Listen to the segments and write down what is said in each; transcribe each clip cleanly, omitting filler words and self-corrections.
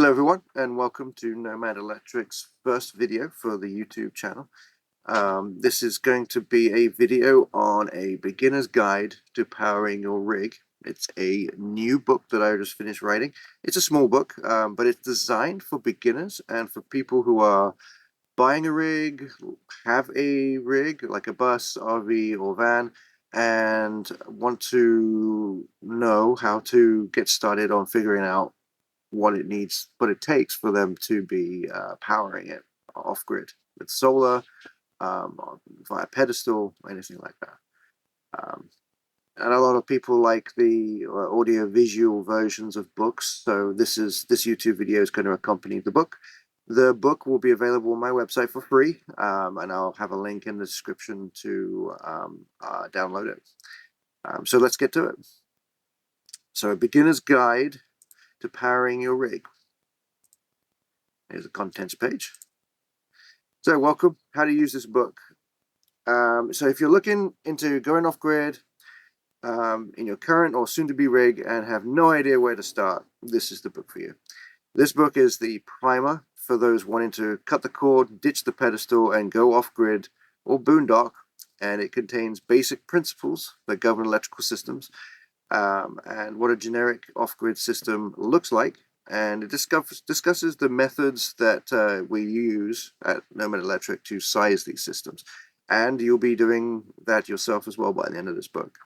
Hello everyone, and welcome to Nomad Electric's first video for the YouTube channel. This is going to be a video on a beginner's guide to powering your rig. It's a new book that I just finished writing. It's a small book, but it's designed for beginners and for people who are buying a rig, have a rig like a bus, RV, or van, and want to know how to get started on figuring out what it takes for them to be powering it off-grid with solar, via pedestal, anything like that. And a lot of people like the audio-visual versions of books, so this YouTube video is going to accompany the book. The book will be available on my website for free, and I'll have a link in the description to download it. So let's get to it. So a beginner's guide to powering your rig. Here's the contents page. So welcome, how to use this book. So if you're looking into going off grid in your current or soon-to-be rig and have no idea where to start, this is the book for you. This book is the primer for those wanting to cut the cord, ditch the pedestal, and go off grid or boondock, and it contains basic principles that govern electrical systems and what a generic off-grid system looks like, and it discusses the methods that we use at Nomad Electric to size these systems, and you'll be doing that yourself as well by the end of this book.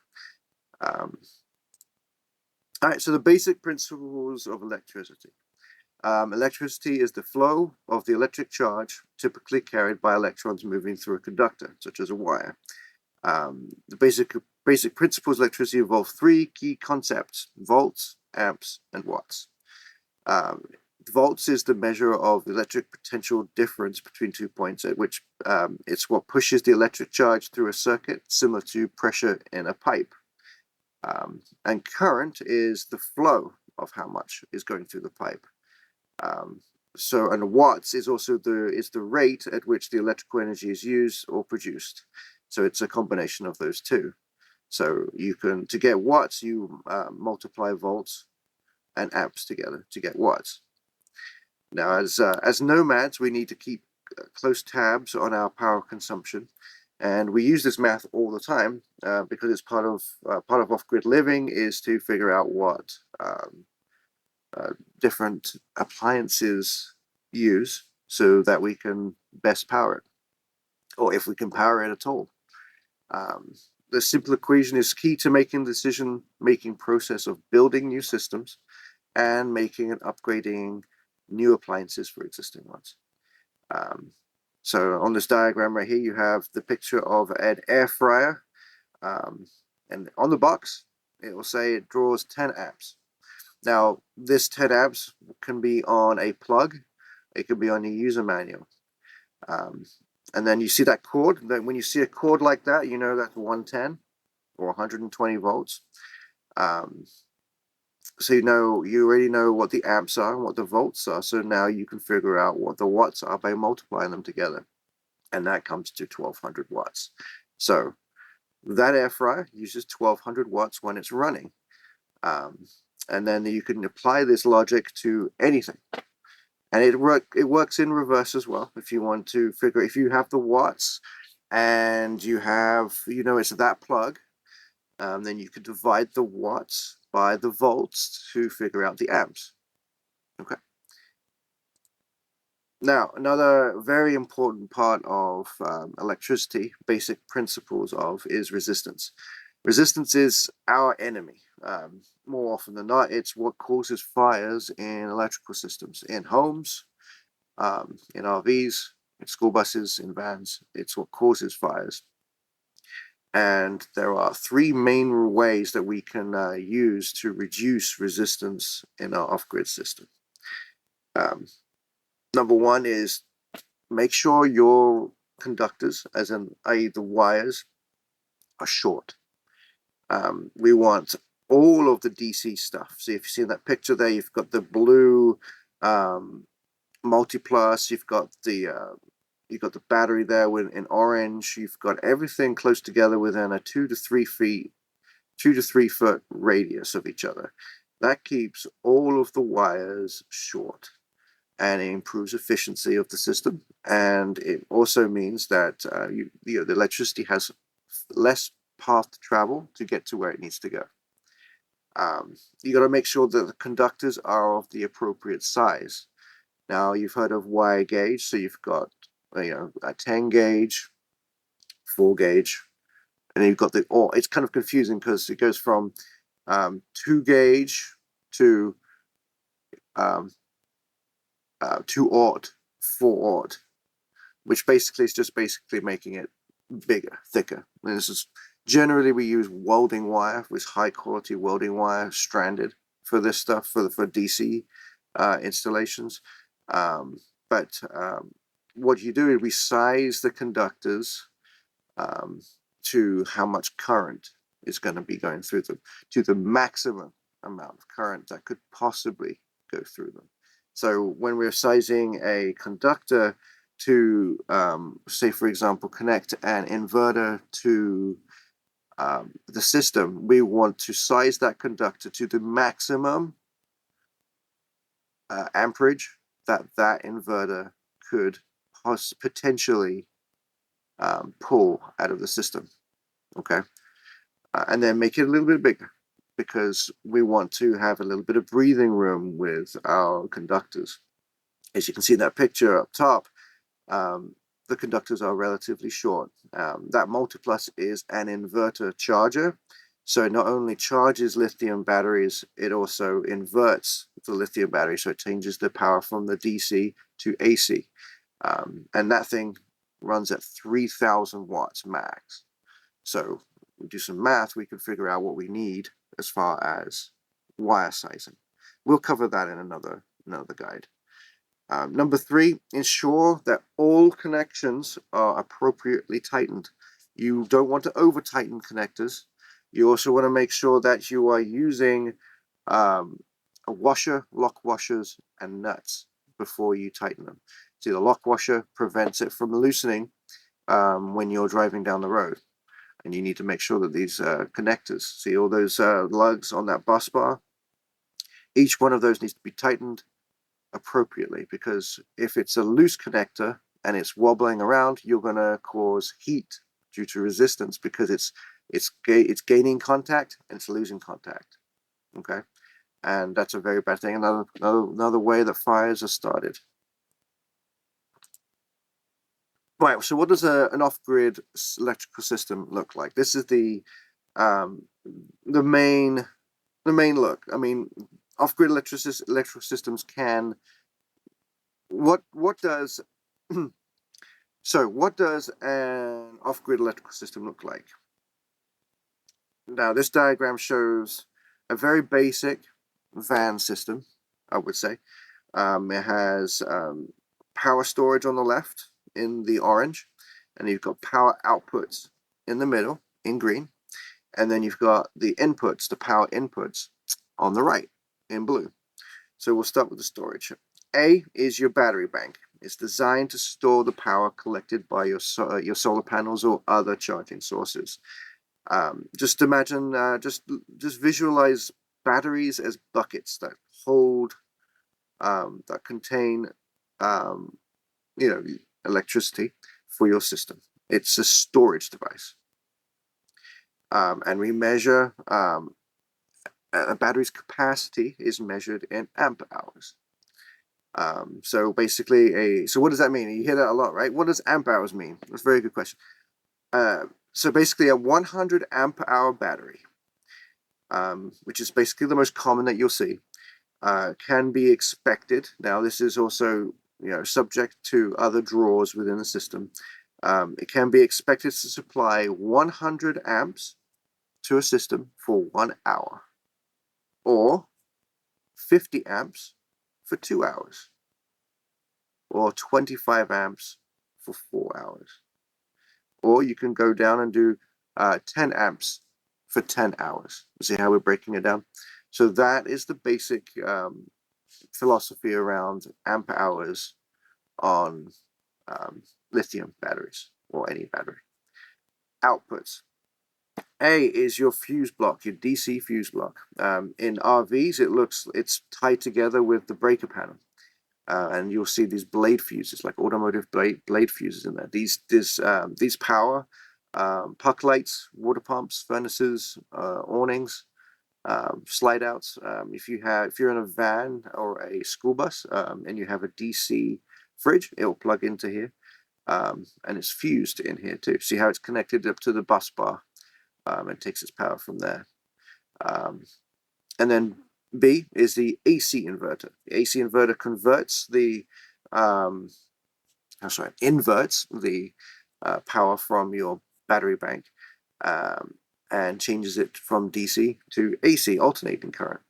Alright, so the basic principles of electricity. Electricity is the flow of the electric charge typically carried by electrons moving through a conductor, such as a wire. The basic principles of electricity involve three key concepts: volts, amps, and watts. Volts is the measure of the electric potential difference between 2 points, at which it's what pushes the electric charge through a circuit, similar to pressure in a pipe. And current is the flow of how much is going through the pipe. And watts is also the rate at which the electrical energy is used or produced. So it's a combination of those two. So to get watts, you multiply volts and amps together to get watts. Now, as nomads, we need to keep close tabs on our power consumption, and we use this math all the time because it's part of off-grid living is to figure out what different appliances use so that we can best power it, or if we can power it at all. The simple equation is key to making the decision-making process of building new systems and making and upgrading new appliances for existing ones. So on this diagram right here, you have the picture of an air fryer, and on the box, it will say it draws 10 amps. Now, this 10 amps can be on a plug, it can be on a user manual. And then you see that cord. When you see a cord like that, you know that's 110 or 120 volts. So you already know what the amps are and what the volts are. So now you can figure out what the watts are by multiplying them together, and that comes to 1200 watts. So that air fryer uses 1200 watts when it's running, and then you can apply this logic to anything. And it works in reverse as well. If you want to figure, if you have the watts and you have, it's that plug, then you could divide the watts by the volts to figure out the amps. Okay. Now, another very important part of electricity, basic principles of, is resistance. Resistance is our enemy. More often than not, it's what causes fires in electrical systems, in homes, in RVs, in school buses, in vans. It's what causes fires. And there are three main ways that we can use to reduce resistance in our off-grid system. Number one is make sure your conductors, as in i.e. the wires, are short. We want all of the DC stuff. So if you see that picture there, you've got the blue multi-plus, you've got the battery there in orange, you've got everything close together within a 2 to 3 foot radius of each other. That keeps all of the wires short. and it improves efficiency of the system. And it also means that the electricity has less path to travel to get to where it needs to go. You got to make sure that the conductors are of the appropriate size. Now, you've heard of wire gauge, so you've got a 10 gauge, 4 gauge, and then you've got it's kind of confusing because it goes from 2 gauge to 2-aught, 4-aught, which basically is just making it bigger, thicker. And this is generally, we use welding wire, with high quality welding wire, stranded, for this stuff, for DC installations. But what you do is we size the conductors to how much current is going to be going through them, to the maximum amount of current that could possibly go through them. So when we're sizing a conductor to, say, for example, connect an inverter to the system, we want to size that conductor to the maximum amperage that inverter could potentially pull out of the system. Okay, and then make it a little bit bigger, because we want to have a little bit of breathing room with our conductors. As you can see in that picture up top, the conductors are relatively short. That Multiplus is an inverter charger, so it not only charges lithium batteries, it also inverts the lithium battery, so it changes the power from the DC to AC. And that thing runs at 3,000 watts max. So we do some math, we can figure out what we need as far as wire sizing. We'll cover that in another guide. Number 3, ensure that all connections are appropriately tightened. You don't want to over tighten connectors. You also want to make sure that you are using a washer, lock washers, and nuts before you tighten them. See, the lock washer prevents it from loosening when you're driving down the road. And you need to make sure that these connectors, see all those lugs on that bus bar, each one of those needs to be tightened appropriately, because if it's a loose connector and it's wobbling around, you're going to cause heat due to resistance, because it's gaining contact and it's losing contact. Okay, and that's a very bad thing. Another way that fires are started. Right, so what does an off-grid electrical system look like? This is the main look. I mean, off-grid electrical systems can. What does so what does an off-grid electrical system look like? Now, this diagram shows a very basic van system, I would say. It has power storage on the left in the orange, and you've got power outputs in the middle in green, and then you've got the inputs, the power inputs, on the right in blue. So we'll start with the storage. A is your battery bank. It's designed to store the power collected by your solar panels or other charging sources. Just imagine, just visualize batteries as buckets that hold, that contain, electricity for your system. It's a storage device. And we measure, a battery's capacity is measured in amp hours. So basically, so what does that mean? You hear that a lot, right? What does amp hours mean? That's a very good question. So basically, a 100 amp hour battery, which is basically the most common that you'll see, can be expected. Now, this is also subject to other draws within the system. It can be expected to supply 100 amps to a system for 1 hour, or 50 amps for 2 hours, or 25 amps for 4 hours. Or you can go down and do 10 amps for 10 hours. See how we're breaking it down? So that is the basic philosophy around amp hours on lithium batteries, or any battery. Outputs. A is your fuse block, your DC fuse block. In RVs, it's tied together with the breaker panel. and you'll see these blade fuses, like automotive blade fuses in there. These power puck lights, water pumps, furnaces, awnings, slide outs. If you're in a van or a school bus and you have a DC fridge, it will plug into here, and it's fused in here too. See how it's connected up to the bus bar, and takes its power from there. And then B is the AC inverter. The AC inverter converts the inverts the power from your battery bank, and changes it from DC to AC, alternating current.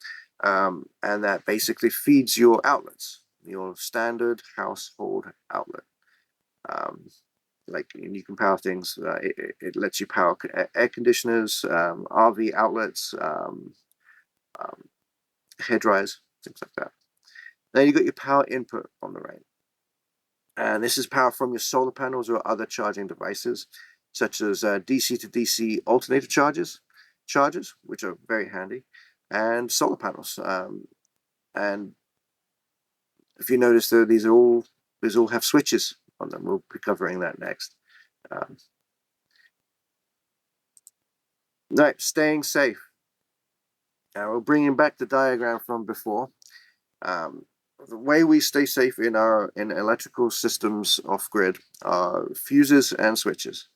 And that basically feeds your outlets, your standard household outlet. Like you can power things, it lets you power air conditioners, RV outlets, hair dryers, things like that. Then you got your power input on the right. And this is power from your solar panels or other charging devices, such as DC to DC alternator chargers, which are very handy, and solar panels. And if you notice, though, these all have switches on them. We'll be covering that next. Right, staying safe. Now we're bringing back the diagram from before. The way we stay safe in electrical systems off grid are fuses and switches.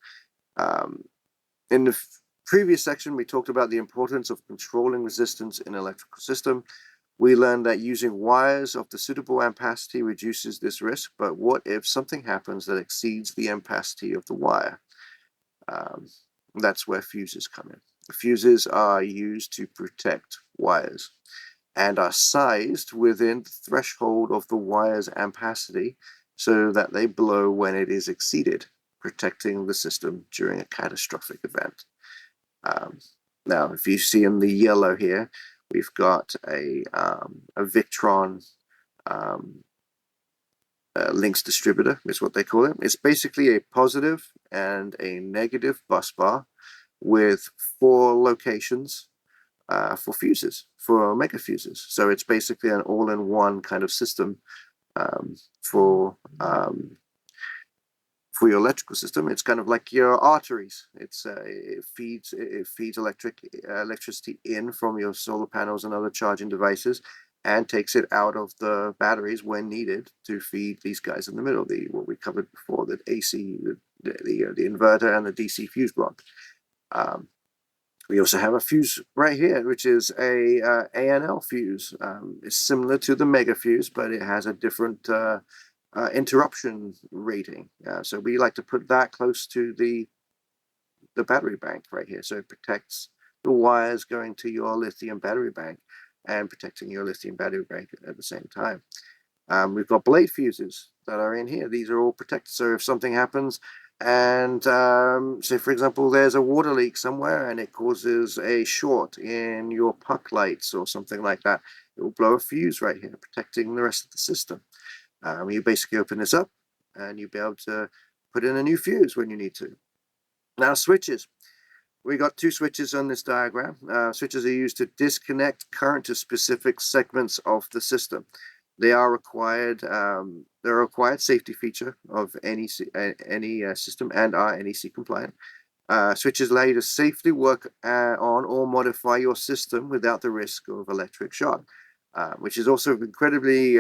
In the previous section, we talked about the importance of controlling resistance in an electrical system. We learned that using wires of the suitable ampacity reduces this risk, but what if something happens that exceeds the ampacity of the wire? That's where fuses come in. The fuses are used to protect wires and are sized within the threshold of the wire's ampacity so that they blow when it is exceeded, protecting the system during a catastrophic event. Now, if you see in the yellow here, we've got a Victron links distributor, is what they call it. It's basically a positive and a negative bus bar with 4 locations for fuses, for mega fuses. So it's basically an all-in-one kind of system for your electrical system. It's kind of like your arteries. It feeds electricity in from your solar panels and other charging devices, and takes it out of the batteries when needed to feed these guys in the middle. What we covered before, the AC, the inverter, and the DC fuse block. We also have a fuse right here, which is a ANL fuse. It's similar to the mega fuse, but it has a different interruption rating. So we like to put that close to the battery bank right here, so it protects the wires going to your lithium battery bank and protecting your lithium battery bank at the same time. We've got blade fuses that are in here. These are all protected, so if something happens and say, for example, there's a water leak somewhere and it causes a short in your puck lights or something like that, it will blow a fuse right here, protecting the rest of the system. You basically open this up and you'll be able to put in a new fuse when you need to. Now, switches. We got 2 switches on this diagram. Switches are used to disconnect current to specific segments of the system. They are required. They're a required safety feature of any system and are NEC compliant. Switches allow you to safely work on or modify your system without the risk of electric shock, which is also incredibly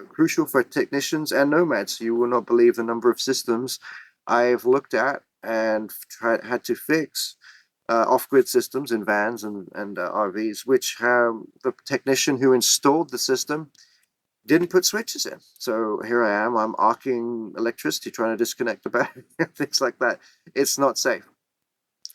crucial for technicians and nomads. You will not believe the number of systems I've looked at and had to fix off-grid systems in vans and RVs, which the technician who installed the system didn't put switches in. So here I am, I'm arcing electricity trying to disconnect the battery, things like that. It's not safe.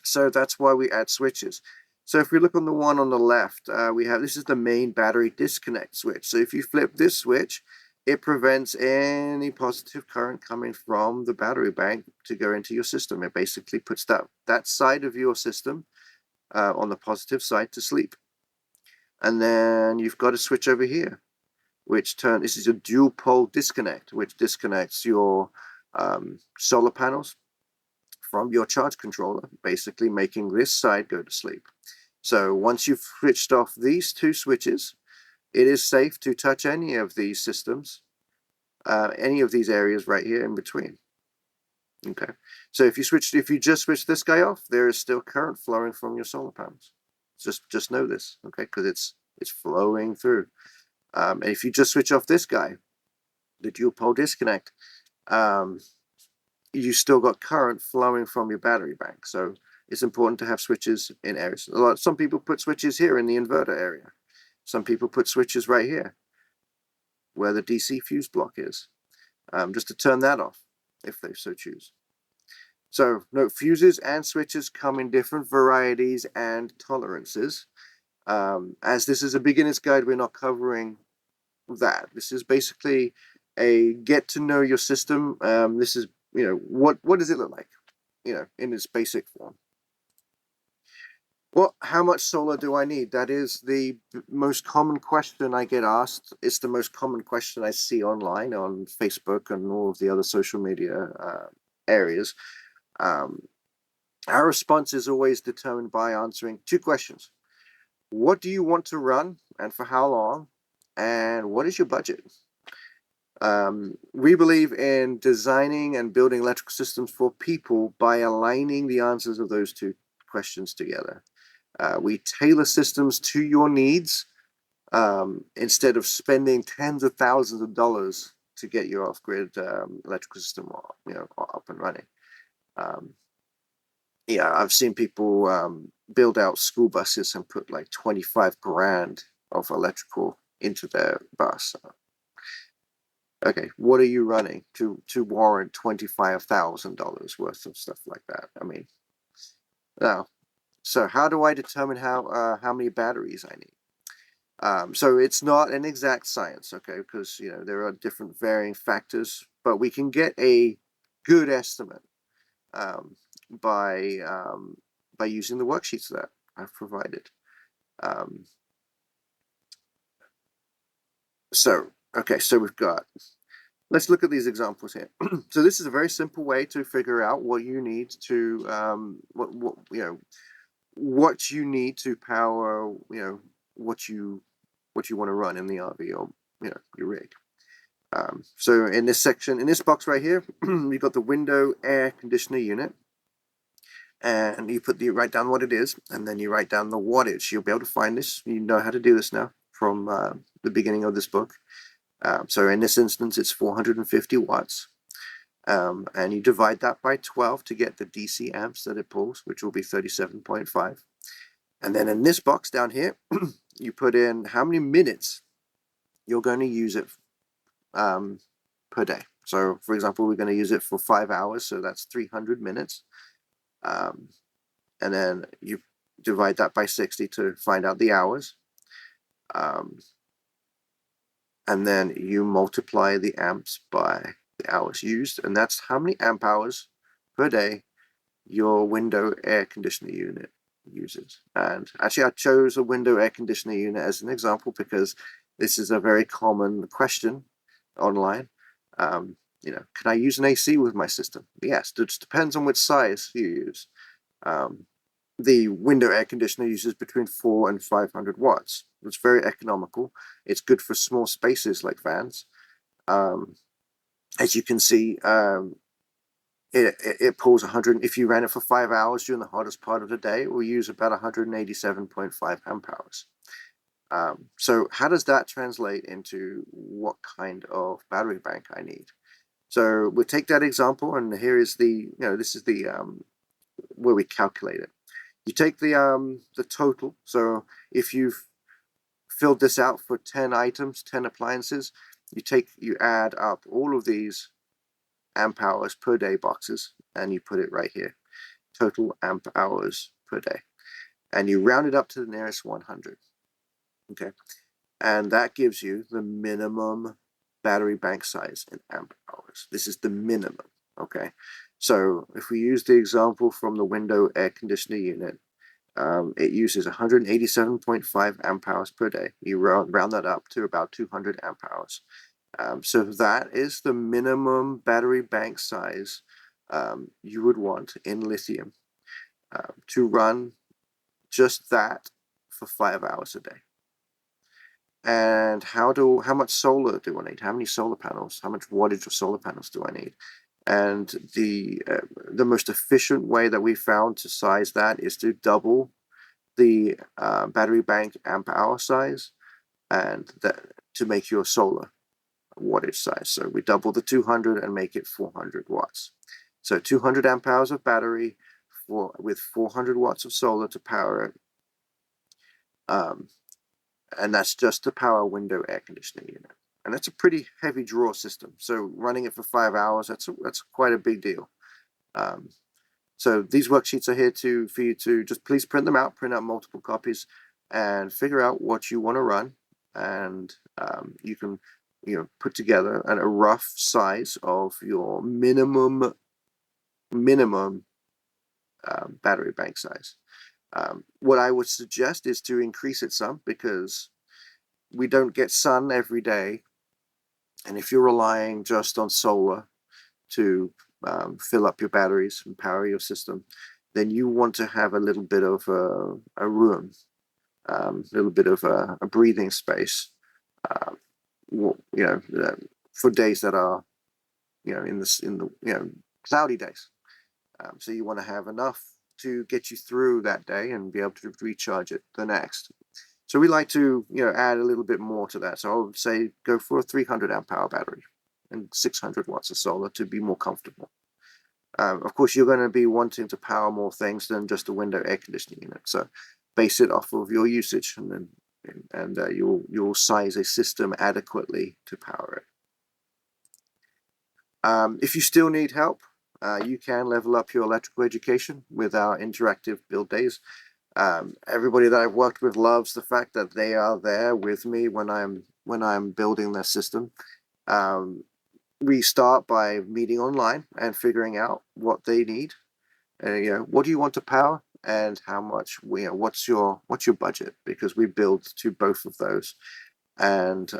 So that's why we add switches. So if we look on the one on the left, this is the main battery disconnect switch. So if you flip this switch, it prevents any positive current coming from the battery bank to go into your system. It basically puts that side of your system on the positive side to sleep. And then you've got a switch over here, this is a dual pole disconnect, which disconnects your solar panels from your charge controller, basically making this side go to sleep. So once you've switched off these 2 switches, it is safe to touch any of these systems any of these areas right here in between. Okay, so if you just switch this guy off, there is still current flowing from your solar panels. Just know this, okay, because it's flowing through. And if you just switch off this guy, the dual pole disconnect, you still got current flowing from your battery bank. So it's important to have switches in areas. Some people put switches here in the inverter area. Some people put switches right here where the DC fuse block is, just to turn that off if they so choose. So note, fuses and switches come in different varieties and tolerances. As this is a beginner's guide, we're not covering that. This is basically a get to know your system. This is, what does it look like, in its basic form. Well, how much solar do I need? That is the most common question I get asked. It's the most common question I see online on Facebook and all of the other social media areas. Our response is always determined by answering two questions. What do you want to run and for how long? And what is your budget? We believe in designing and building electrical systems for people by aligning the answers of those two questions together. We tailor systems to your needs instead of spending tens of thousands of dollars to get your off-grid electrical system, up and running. Yeah, I've seen people build out school buses and put like 25 grand of electrical into their bus. Okay, what are you running to warrant $25,000 worth of stuff like that? I mean, now, so how do I determine how many batteries I need? So it's not an exact science, okay, because there are different varying factors, but we can get a good estimate by using the worksheets that I've provided. So we've got. Let's look at these examples here. So this is a very simple way to figure out what you need to what you need to power what you want to run in the RV or your rig. So in this section, in this box right here, you've got the window air conditioner unit, and you write down what it is, and then you write down the wattage. You'll be able to find this. You know how to do this now from the beginning of this book. So in this instance, it's 450 watts. And you divide that by 12 to get the DC amps that it pulls, which will be 37.5. And then in this box down here, you put in how many minutes you're going to use it per day. So for example, we're going to use it for 5 hours, so that's 300 minutes. And then you divide that by 60 to find out the hours. And then you multiply the amps by the hours used, and that's how many amp hours per day your window air conditioner unit uses. And actually I chose a window air conditioner unit as an example because this is a very common question online. Can I use an AC with my system? Yes, it just depends on which size you use. The window air conditioner uses between 400 and 500 watts. It's very economical. It's good for small spaces like vans. As you can see, it pulls 100. If you ran it for 5 hours during the hottest part of the day, it will use about 187.5 amp hours. So how does that translate into what kind of battery bank I need? So we'll take that example, and here is the, this is the where we calculate it. You take the total. So if you've filled this out for 10 items, 10 appliances, you add up all of these amp hours per day boxes, and you put it right here. Total amp hours per day. And you round it up to the nearest 100. Okay. And that gives you the minimum battery bank size in amp hours. This is the minimum. Okay. So if we use the example from the window air conditioner unit, it uses 187.5 amp hours per day. You round that up to about 200 amp hours. So that is the minimum battery bank size you would want in lithium to run just that for 5 hours a day. and how much solar do I need? How many solar panels? How much wattage of solar panels do I need? And the most efficient way that we found to size that is to double the battery bank amp hour size, and that to make your solar wattage size. So we double the 200 and make it 400 watts. So 200 amp hours of battery with 400 watts of solar to power it. And that's just to power a window air conditioning unit. And that's a pretty heavy draw system. So running it for 5 hours, that's quite a big deal. So these worksheets are here for you to just please print them out, print out multiple copies, and figure out what you want to run. And you can put together a rough size of your minimum battery bank size. What I would suggest is to increase it some, because we don't get sun every day, and if you're relying just on solar to fill up your batteries and power your system, then you want to have a little bit of a room, a little bit of a breathing space, for days that are in the cloudy days. So you want to have enough to get you through that day and be able to recharge it the next. So we like to add a little bit more to that. So I would say go for a 300 amp hour battery and 600 watts of solar to be more comfortable. Of course, you're going to be wanting to power more things than just a window air conditioning unit. So base it off of your usage, and you'll size a system adequately to power it. If you still need help, you can level up your electrical education with our interactive build days. Everybody that I've worked with loves the fact that they are there with me when I'm building their system. We start by meeting online and figuring out what they need. What do you want to power, and how much? What's your budget? Because we build to both of those, and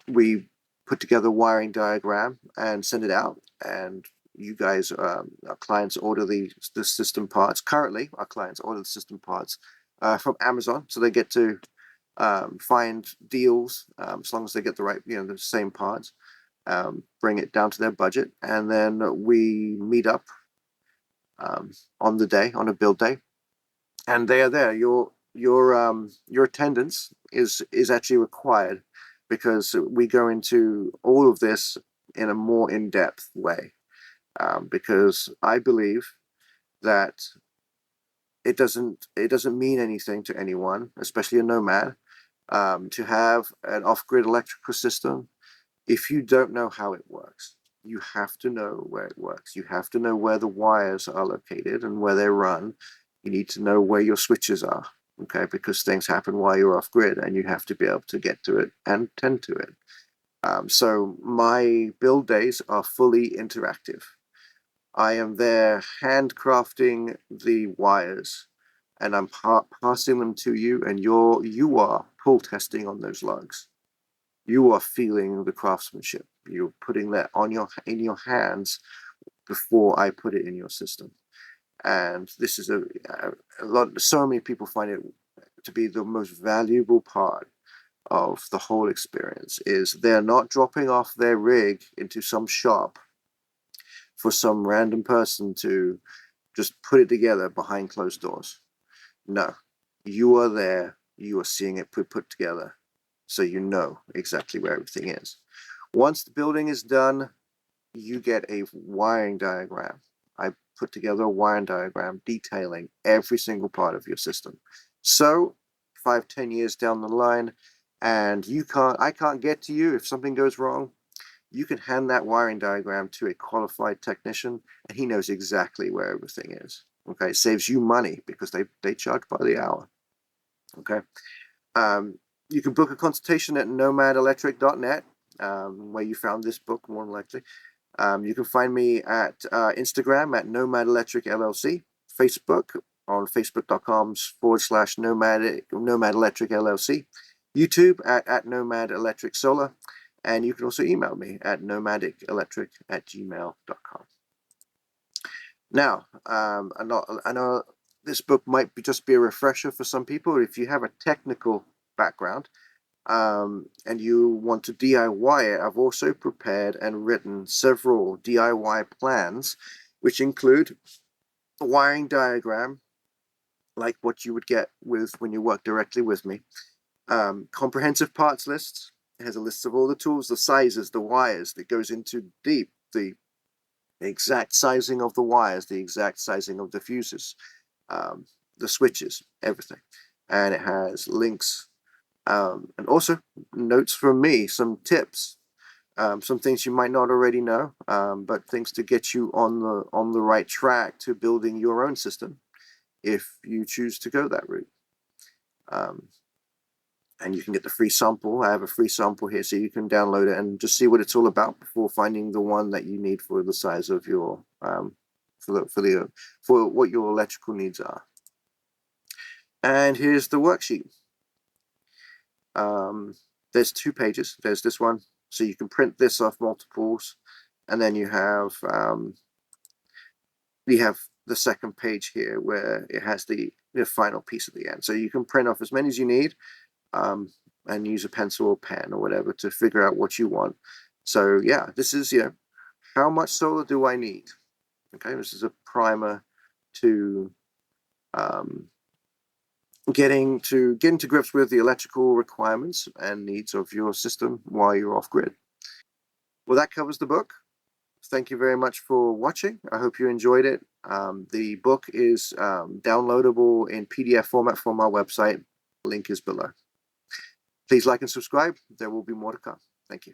we put together a wiring diagram and send it out. And you guys, our clients order the system parts. Currently, our clients order the system parts from Amazon, so they get to find deals as long as they get the right, the same parts. Bring it down to their budget, and then we meet up on a build day, and they are there. Your attendance is actually required, because we go into all of this in a more in-depth way, because I believe that it doesn't mean anything to anyone, especially a nomad, to have an off-grid electrical system if you don't know how it works. You have to know where it works. You have to know where the wires are located and where they run. You need to know where your switches are, okay? Because things happen while you're off grid, and you have to be able to get to it and tend to it. So my build days are fully interactive. I am there handcrafting the wires, and I'm passing them to you, and you are pull testing on those lugs. You are feeling the craftsmanship. You're putting that in your hands before I put it in your system. And this is so many people find it to be the most valuable part of the whole experience. Is they're not dropping off their rig into some shop for some random person to just put it together behind closed doors. No, you are there. You are seeing it put together, so you know exactly where everything is. Once the building is done, you get a wiring diagram. I put together a wiring diagram detailing every single part of your system. So 5-10 years down the line, and I can't get to you if something goes wrong, you can hand that wiring diagram to a qualified technician, and he knows exactly where everything is. Okay, it saves you money because they charge by the hour. Okay. You can book a consultation at nomadelectric.net, where you found this book, more than likely. You can find me at Instagram at Nomad Electric LLC, Facebook on facebook.com/Nomad Electric LLC, YouTube at Nomad Electric Solar, and you can also email me at nomadicelectric@gmail.com. Now, I know this book might just be a refresher for some people. If you have a technical background, and you want to DIY it, I've also prepared and written several DIY plans, which include a wiring diagram, like what you would get with when you work directly with me. Comprehensive parts lists. It has a list of all the tools, the sizes, the wires. That goes into deep, the exact sizing of the wires, the exact sizing of the fuses, the switches, everything. And it has links, and also notes from me, some tips, some things you might not already know, but things to get you on the right track to building your own system if you choose to go that route. And you can get the free sample. I have a free sample here, so you can download it and just see what it's all about before finding the one that you need for the size of your for what your electrical needs are. And here's the worksheet. There's 2 pages. There's this one, so you can print this off multiples, and then you have the second page here where it has the final piece at the end. So you can print off as many as you need, and use a pencil or pen or whatever to figure out what you want. So yeah, this is, how much solar do I need? Okay, this is a primer to getting to grips with the electrical requirements and needs of your system while you're off grid. Well, that covers the book. Thank you very much for watching. I hope you enjoyed it. The book is downloadable in PDF format from our website. Link is below. Please like and subscribe. There will be more to come. Thank you.